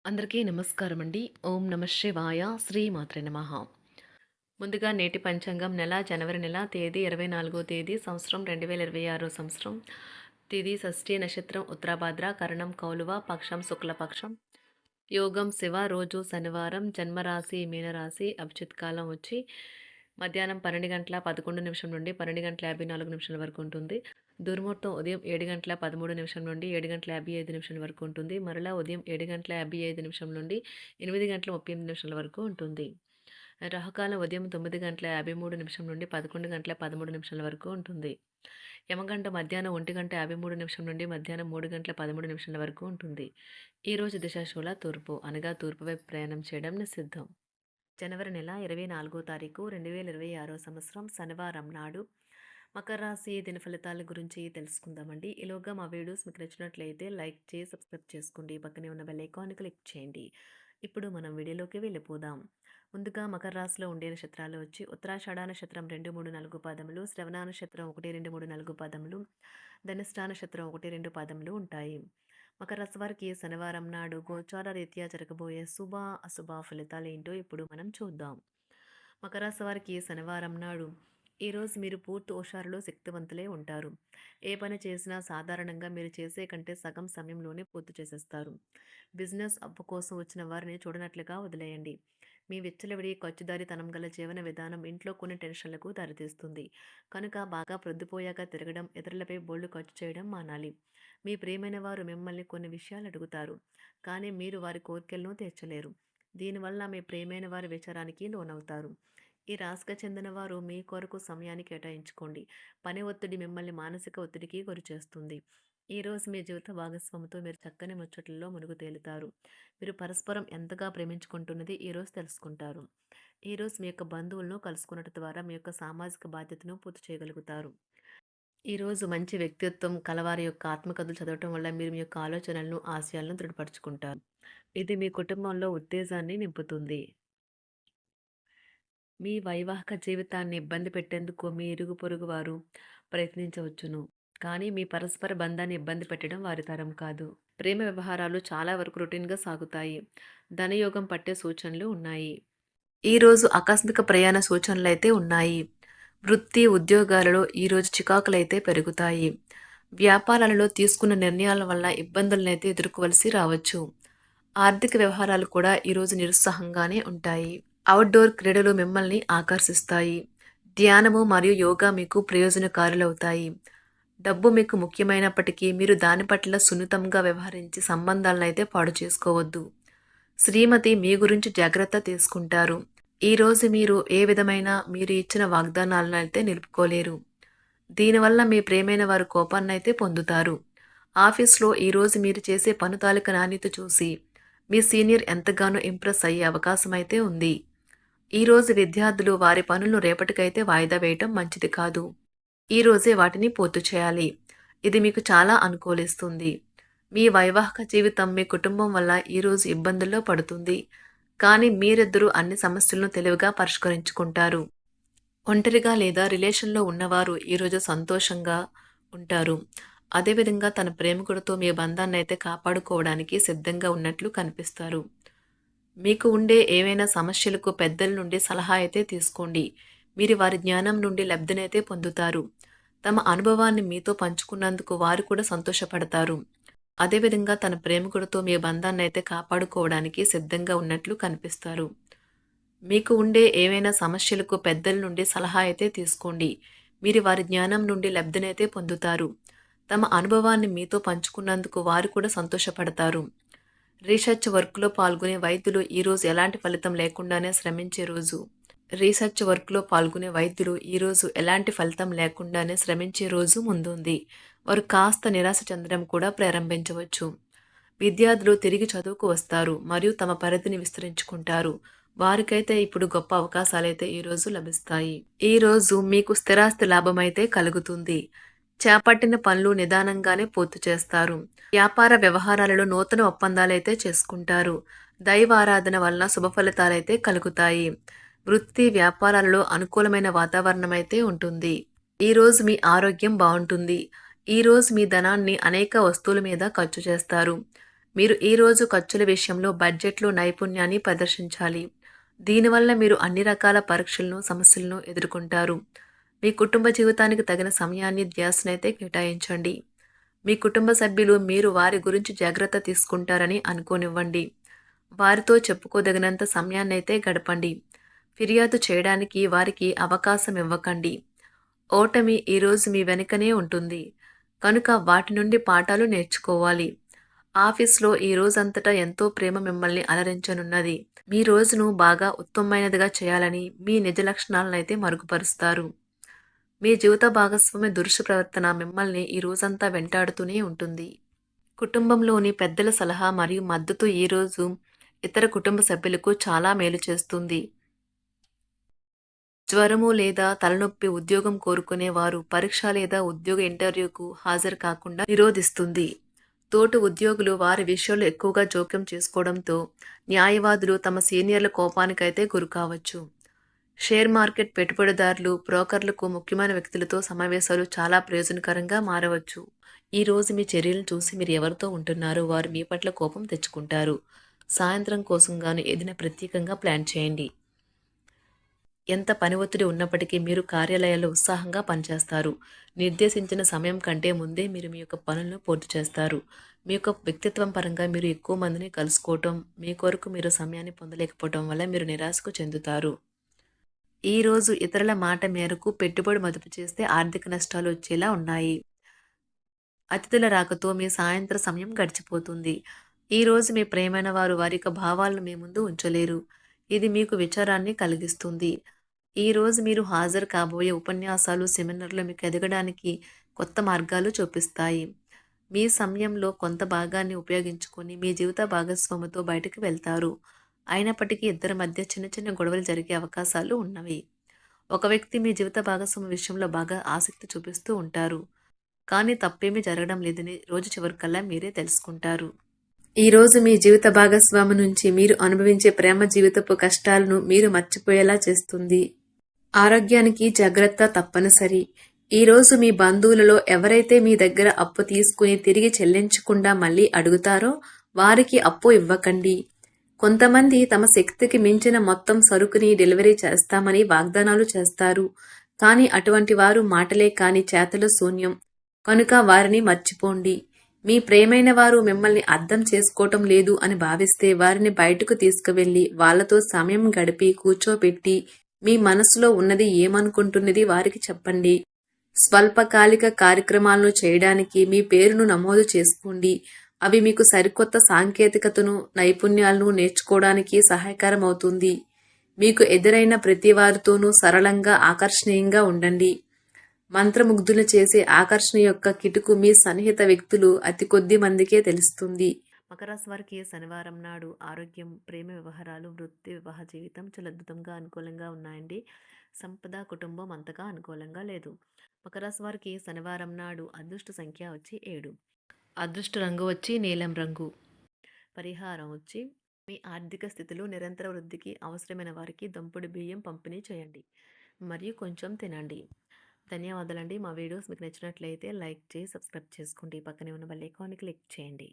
అందరికీ నమస్కారం అండి. ఓం నమ శివాయ. శ్రీమాత్రే నమః. ముందుగా నేటి పంచాంగం నెల జనవరి నెల తేదీ 24వ తేదీ సంవత్సరం 2026 సంవత్సరం. తిథి షష్ఠి నక్షత్రం ఉత్తరాభాద్ర కరణం కౌలువ పక్షం శుక్లపక్షం. యోగం శివ రోజు శనివారం జన్మరాశి మీనరాశి అభిజిత్ కాలం వచ్చి మధ్యాహ్నం 12 గంటల 11 నిమిషం నుండి 12 గంటల 54 నిమిషాల వరకు ఉంటుంది. దుర్ముహూర్తం ఉదయం 7 గంటల 13 నిమిషం నుండి 7 గంటల 55 నిమిషాల వరకు ఉంటుంది. మరలా ఉదయం 7 గంటల 55 నిమిషం నుండి 8 గంటల 38 నిమిషాల వరకు ఉంటుంది. రాహుకాలం ఉదయం 9 గంటల 53 నిమిషం నుండి 11 గంటల 13 నిమిషాల వరకు ఉంటుంది. యమగంట మధ్యాహ్నం 1 గంట 53 నిమిషం నుండి మధ్యాహ్నం 3 గంటల 13 నిమిషాల వరకు ఉంటుంది. ఈరోజు దిశాశూల తూర్పు అనగా తూర్పు వైపు ప్రయాణం చేయడం నిషిద్ధం. జనవరి నెల 24వ తారీఖు 2026 సంవత్సరం శనివారం నాడు మకర రాశి దిన ఫలితాల గురించి తెలుసుకుందామండి. ఈలోగా మా వీడియోస్ మీకు నచ్చినట్లయితే లైక్ చేసి సబ్స్క్రైబ్ చేసుకోండి. పక్కనే ఉన్న బెల్ ఐకాన్ క్లిక్ చేయండి. ఇప్పుడు మనం వీడియోలోకి వెళ్ళిపోదాం. ముందుగా మకర రాశిలో ఉండే నక్షత్రాలు వచ్చి ఉత్తరాషాఢ నక్షత్రం 2, 3, 4 పాదములు, శ్రవణ నక్షత్రం 1, 2, 3, 4 పాదములు, ధనిష్ఠ నక్షత్రం 1, 2 పాదములు ఉంటాయి. మకర రాశి వారికి శనివారం నాడు గోచార రీత్యా జరగబోయే శుభ అశుభ ఫలితాలు ఏంటో ఇప్పుడు మనం చూద్దాం. మకర రాశి వారికి శనివారం నాడు ఈరోజు మీరు పూర్తి హుషారులో శక్తివంతులే ఉంటారు. ఏ పని చేసినా సాధారణంగా మీరు చేసే కంటే సగం సమయంలోనే పూర్తి చేసేస్తారు. బిజినెస్ అప్పు కోసం వచ్చిన వారిని చూడనట్లుగా వదిలేయండి. మీ విచ్చలవిడి ఖర్చుదారితనం గల జీవన విధానం ఇంట్లో కొన్ని టెన్షన్లకు దారితీస్తుంది. కనుక బాగా ప్రొద్దుపోయాక తిరగడం, ఇతరులపై బోళ్లు ఖర్చు చేయడం మానాలి. మీ ప్రియమైన వారు మిమ్మల్ని కొన్ని విషయాలు అడుగుతారు, కానీ మీరు వారి కోరికలను తీర్చలేరు. దీనివల్ల మీ ప్రియమైన వారి విచారానికి లోనవుతారు. ఈ రాశికి చెందిన వారు మీ కొరకు సమయాన్ని కేటాయించుకోండి. పని ఒత్తిడి మిమ్మల్ని మానసిక ఒత్తిడికి గురిచేస్తుంది. ఈరోజు మీ జీవిత భాగస్వామితో మీరు చక్కని ముచ్చట్లలో మునుగు తేలుతారు. మీరు పరస్పరం ఎంతగా ప్రేమించుకుంటున్నది ఈరోజు తెలుసుకుంటారు. ఈరోజు మీ యొక్క బంధువులను కలుసుకున్నట్టు ద్వారా మీ యొక్క సామాజిక బాధ్యతను పూర్తి చేయగలుగుతారు. ఈరోజు మంచి వ్యక్తిత్వం కలవారి యొక్క ఆత్మకథలు చదవటం వల్ల మీరు మీ యొక్క ఆలోచనలను ఆశయాలను దృఢపరుచుకుంటారు. ఇది మీ కుటుంబంలో ఉత్తేజాన్ని నింపుతుంది. మీ వైవాహిక జీవితాన్ని ఇబ్బంది పెట్టేందుకు మీ ఇరుగు పొరుగు వారు ప్రయత్నించవచ్చును. కానీ మీ పరస్పర బంధాన్ని ఇబ్బంది పెట్టడం వారి తరం కాదు. ప్రేమ వ్యవహారాలు చాలా వరకు రొటీన్గా సాగుతాయి. ధనయోగం పట్టే సూచనలు ఉన్నాయి. ఈరోజు ఆకస్మిక ప్రయాణ సూచనలైతే ఉన్నాయి. వృత్తి ఉద్యోగాలలో ఈరోజు చికాకులైతే పెరుగుతాయి. వ్యాపారాలలో తీసుకున్న నిర్ణయాల వల్ల ఇబ్బందులనైతే ఎదుర్కోవలసి రావచ్చు. ఆర్థిక వ్యవహారాలు కూడా ఈరోజు నిరుత్సాహంగానే ఉంటాయి. అవుట్డోర్ క్రీడలు మిమ్మల్ని ఆకర్షిస్తాయి. ధ్యానము మరియు యోగా మీకు ప్రయోజనకారులవుతాయి. డబ్బు మీకు ముఖ్యమైనప్పటికీ మీరు దాని పట్ల సున్నితంగా వ్యవహరించి సంబంధాలనైతే పాడు చేసుకోవద్దు. శ్రీమతి మీ గురించి జాగ్రత్త తీసుకుంటారు. ఈరోజు మీరు ఏ విధమైన మీరు ఇచ్చిన వాగ్దానాలను అయితే నిలుపుకోలేరు. దీనివల్ల మీ ప్రేమైన వారు కోపాన్నైతే పొందుతారు. ఆఫీస్లో ఈరోజు మీరు చేసే పను తాలూకా నాణ్యత చూసి మీ సీనియర్ ఎంతగానో ఇంప్రెస్ అయ్యే అవకాశం అయితే ఉంది. ఈరోజు విద్యార్థులు వారి పనులను రేపటికైతే వాయిదా వేయటం మంచిది కాదు. ఈరోజే వాటిని పూర్తి చేయాలి. ఇది మీకు చాలా అనుకూలిస్తుంది. మీ వైవాహిక జీవితం మీ కుటుంబం వల్ల ఈరోజు ఇబ్బందుల్లో పడుతుంది. కానీ మీరిద్దరూ అన్ని సమస్యలను తెలివిగా పరిష్కరించుకుంటారు. ఒంటరిగా లేదా రిలేషన్లో ఉన్నవారు ఈరోజు సంతోషంగా ఉంటారు. అదేవిధంగా తన ప్రేమికుడితో మీ బంధాన్ని అయితే కాపాడుకోవడానికి సిద్ధంగా ఉన్నట్లు కనిపిస్తారు. మీకు ఉండే ఏవైనా సమస్యలకు పెద్దల నుండి సలహా అయితే తీసుకోండి. మీరు వారి జ్ఞానం నుండి లబ్ధినైతే పొందుతారు. తమ అనుభవాన్ని మీతో పంచుకున్నందుకు వారు కూడా సంతోషపడతారు. అదేవిధంగా తన ప్రేమికుడితో మీ బంధాన్ని అయితే కాపాడుకోవడానికి సిద్ధంగా ఉన్నట్లు కనిపిస్తారు. మీకు ఉండే ఏవైనా సమస్యలకు పెద్దల నుండి సలహా అయితే తీసుకోండి. మీరు వారి జ్ఞానం నుండి లబ్ధినైతే పొందుతారు. తమ అనుభవాన్ని మీతో పంచుకున్నందుకు వారు కూడా సంతోషపడతారు. రీసెర్చ్ వర్క్లో పాల్గొనే వైద్యులు ఈరోజు ఎలాంటి ఫలితం లేకుండానే శ్రమించే రోజు. రీసెర్చ్ వర్క్లో పాల్గొనే వైద్యులు ఈరోజు ఎలాంటి ఫలితం లేకుండానే శ్రమించే రోజు ముందుంది. వారు కాస్త నిరాశ చెందడం కూడా ప్రారంభించవచ్చు. విద్యార్థులు తిరిగి చదువుకు వస్తారు మరియు తమ పరిధిని విస్తరించుకుంటారు. వారికైతే ఇప్పుడు గొప్ప అవకాశాలైతే ఈరోజు లభిస్తాయి. ఈరోజు మీకు స్థిరాస్తి లాభమైతే కలుగుతుంది. చేపట్టిన పనులు నిదానంగానే పూర్తి చేస్తారు. వ్యాపార వ్యవహారాలలో నూతన ఒప్పందాలైతే చేసుకుంటారు. దైవ ఆరాధన వలన శుభ ఫలితాలైతే కలుగుతాయి. వృత్తి వ్యాపారాలలో అనుకూలమైన వాతావరణం అయితే ఉంటుంది. ఈరోజు మీ ఆరోగ్యం బాగుంటుంది. ఈరోజు మీ ధనాన్ని అనేక వస్తువుల మీద ఖర్చు చేస్తారు. మీరు ఈ రోజు ఖర్చుల విషయంలో బడ్జెట్‌లో నైపుణ్యాన్ని ప్రదర్శించాలి. దీనివల్ల మీరు అన్ని రకాల పరీక్షలను, సమస్యలను ఎదుర్కొంటారు. మీ కుటుంబ జీవితానికి తగిన సమయాన్ని, ధ్యాసనైతే కేటాయించండి. మీ కుటుంబ సభ్యులు మీరు వారి గురించి జాగ్రత్త తీసుకుంటారని అనుకోనివ్వండి. వారితో చెప్పుకోదగినంత సమయాన్నైతే గడపండి. ఫిర్యాదు చేయడానికి వారికి అవకాశం ఇవ్వకండి. ఓటమి ఈరోజు మీ వెనుకనే ఉంటుంది. కనుక వాటి నుండి పాఠాలు నేర్చుకోవాలి. ఆఫీస్‌లో ఈ రోజంతటా ఎంతో ప్రేమ మిమ్మల్ని అలరించనున్నది. మీ రోజును బాగా ఉత్తమమైనదిగా చేయాలని మీ నిజ లక్షణాలనైతే మరుగుపరుస్తారు. మీ జీవిత భాగస్వామి దురుసు ప్రవర్తన మిమ్మల్ని ఈ రోజంతా వెంటాడుతూనే ఉంటుంది. కుటుంబంలోని పెద్దల సలహా మరియు మద్దతు ఈరోజు ఇతర కుటుంబ సభ్యులకు చాలా మేలు చేస్తుంది. జ్వరము లేదా తలనొప్పి ఉద్యోగం కోరుకునేవారు పరీక్ష లేదా ఉద్యోగ ఇంటర్వ్యూకు హాజరు కాకుండా నిరోధిస్తుంది. తోటి ఉద్యోగులు వారి విషయంలో ఎక్కువగా జోక్యం చేసుకోవడంతో న్యాయవాదులు తమ సీనియర్ల కోపానికైతే గురికావచ్చు. షేర్ మార్కెట్ పెట్టుబడిదారులు, బ్రోకర్లకు ముఖ్యమైన వ్యక్తులతో సమావేశాలు చాలా ప్రయోజనకరంగా మారవచ్చు. ఈ రోజు మీ చర్యలను చూసి మీరు ఎవరితో ఉంటున్నారో వారు మీ పట్ల కోపం తెచ్చుకుంటారు. సాయంత్రం కోసం గాను ఏదైనా ప్రత్యేకంగా ప్లాన్ చేయండి. ఎంత పని ఒత్తిడి ఉన్నప్పటికీ మీరు కార్యాలయాల్లో ఉత్సాహంగా పనిచేస్తారు. నిర్దేశించిన సమయం కంటే ముందే మీరు మీ యొక్క పనులను పూర్తి చేస్తారు. మీ యొక్క వ్యక్తిత్వం పరంగా మీరు ఎక్కువ మందిని కలుసుకోవటం, మీ కొరకు మీరు సమయాన్ని పొందలేకపోవటం వల్ల మీరు నిరాశకు చెందుతారు. ఈరోజు ఇతరుల మాట మేరకు పెట్టుబడి మదుపు చేస్తే ఆర్థిక నష్టాలు వచ్చేలా ఉన్నాయి. అతిథుల రాకతో మీ సాయంత్ర సమయం గడిచిపోతుంది. ఈరోజు మీ ప్రియమైన వారు వారి యొక్క భావాలను మీ ముందు ఉంచలేరు. ఇది మీకు విచారాన్ని కలిగిస్తుంది. ఈరోజు మీరు హాజరు కాబోయే ఉపన్యాసాలు, సెమినార్లు మీకు ఎదగడానికి కొత్త మార్గాలు చూపిస్తాయి. మీ సమయంలో కొంత భాగాన్ని ఉపయోగించుకొని మీ జీవిత భాగస్వామితో బయటకు వెళ్తారు. అయినప్పటికీ ఇద్దరి మధ్య చిన్న చిన్న గొడవలు జరిగే అవకాశాలు ఉన్నవి. ఒక వ్యక్తి మీ జీవిత భాగస్వామి విషయంలో బాగా ఆసక్తి చూపిస్తూ ఉంటారు. కానీ తప్పేమీ జరగడం లేదని రోజు చివరికల్లా మీరే తెలుసుకుంటారు. ఈరోజు మీ జీవిత భాగస్వామి నుంచి మీరు అనుభవించే ప్రేమ జీవితపు కష్టాలను మీరు మర్చిపోయేలా చేస్తుంది. ఆరోగ్యానికి జాగ్రత్త తప్పనిసరి. ఈరోజు మీ బంధువులలో ఎవరైతే మీ దగ్గర అప్పు తీసుకుని తిరిగి చెల్లించకుండా మళ్ళీ అడుగుతారో వారికి అప్పు ఇవ్వకండి. కొంతమంది తమ శక్తికి మించిన మొత్తం సరుకుని డెలివరీ చేస్తామని వాగ్దానాలు చేస్తారు. కానీ అటువంటి వారు మాటలే కాని చేతలు శూన్యం. కనుక వారిని మర్చిపోండి. మీ ప్రియమైన వారు మిమ్మల్ని అర్థం చేసుకోవటం లేదు అని భావిస్తే వారిని బయటకు తీసుకువెళ్ళి వాళ్లతో సమయం గడిపి కూర్చోబెట్టి మీ మనసులో ఉన్నది ఏమనుకుంటున్నది వారికి చెప్పండి. స్వల్పకాలిక కార్యక్రమాలను చేయడానికి మీ పేరును నమోదు చేసుకోండి. అవి మీకు సరికొత్త సాంకేతికతను, నైపుణ్యాలను నేర్చుకోవడానికి సహాయకరం అవుతుంది. మీకు ఎదురైన ప్రతి వారితోనూ సరళంగా, ఆకర్షణీయంగా ఉండండి. మంత్రముగ్ధులు చేసే ఆకర్షణ యొక్క కిటుకు మీ సన్నిహిత వ్యక్తులు అతి కొద్ది మందికే తెలుస్తుంది. మకర రాశి వారికి శనివారం నాడు ఆరోగ్యం, ప్రేమ వ్యవహారాలు, వృత్తి, వివాహ జీవితం చాలా అద్భుతంగా అనుకూలంగా ఉన్నాయండి. సంపద, కుటుంబం అంతగా అనుకూలంగా లేదు. మకర రాశి వారికి శనివారం నాడు అదృష్ట సంఖ్య వచ్చి 7. అదృష్ట రంగు వచ్చి నీలం రంగు. పరిహారం వచ్చి మీ ఆర్థిక స్థితిలో నిరంతర వృద్ధికి అవసరమైన వారికి దంపుడు బియ్యం పంపిణీ చేయండి మరియు కొంచెం తినండి. ధన్యవాదాలండి. మా వీడియోస్ మీకు నచ్చినట్లయితే లైక్ చేసి సబ్స్క్రైబ్ చేసుకోండి. పక్కనే ఉన్న బెల్ ఐకాన్ని క్లిక్ చేయండి.